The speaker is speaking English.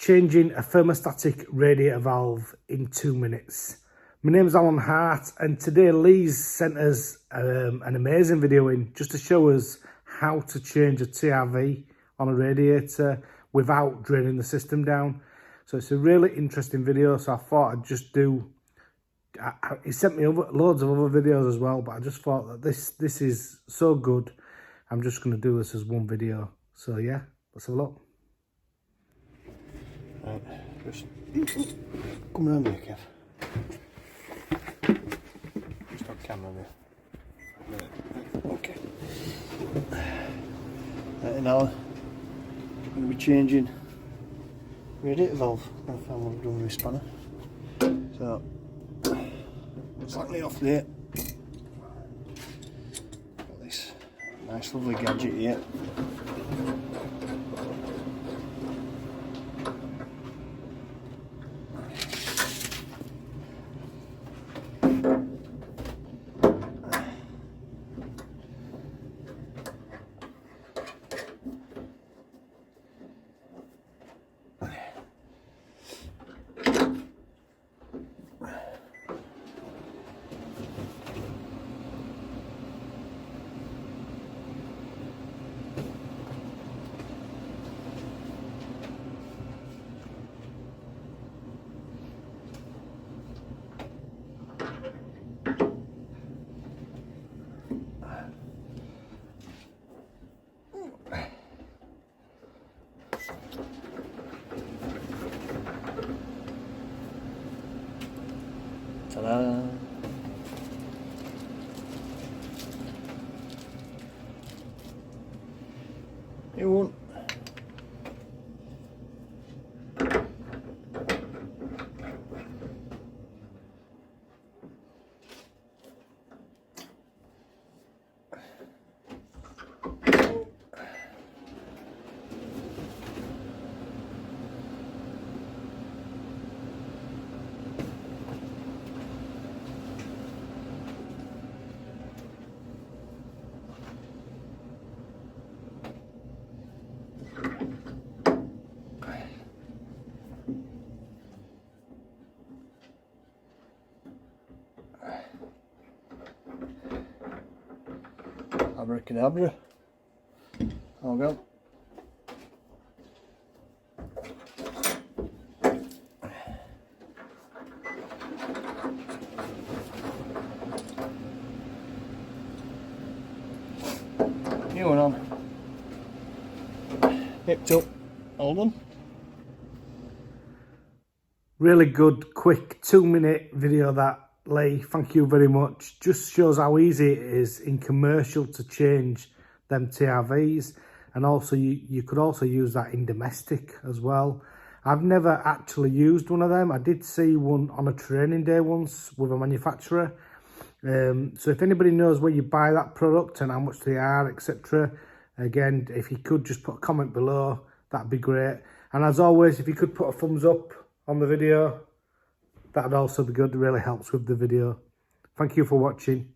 changing a thermostatic radiator valve in 2 minutes. My name's Alan Hart, and today Lee's sent us an amazing video in just to show us how to change a TRV on a radiator without draining the system down. So it's a really interesting video, so I thought I'd just do, he sent me loads of other videos as well, but I just thought that this is so good, I'm just going to do this as one video. So yeah, let's have a look. Right, just come round here, Kev. Just on camera there. Okay. Right, now I'm going to be changing radiator valve. I found what I've done with this spanner. So, slightly off there. Got this nice lovely gadget here. Ta-da! You won't. Abracadabra. I'll go. New one on. Hipped up. Hold on. Really good, quick 2-minute video that, Lee. Thank you very much. Just shows how easy it is in commercial to change them TRVs, and also you could also use that in domestic as well. I've never actually used one of them. I did see one on a training day once with a manufacturer. So if anybody knows where you buy that product and how much they are, etc., again, if you could just put a comment below, that'd be great. And as always, if you could put a thumbs up on the video, that'd also be good. It really helps with the video. Thank you for watching.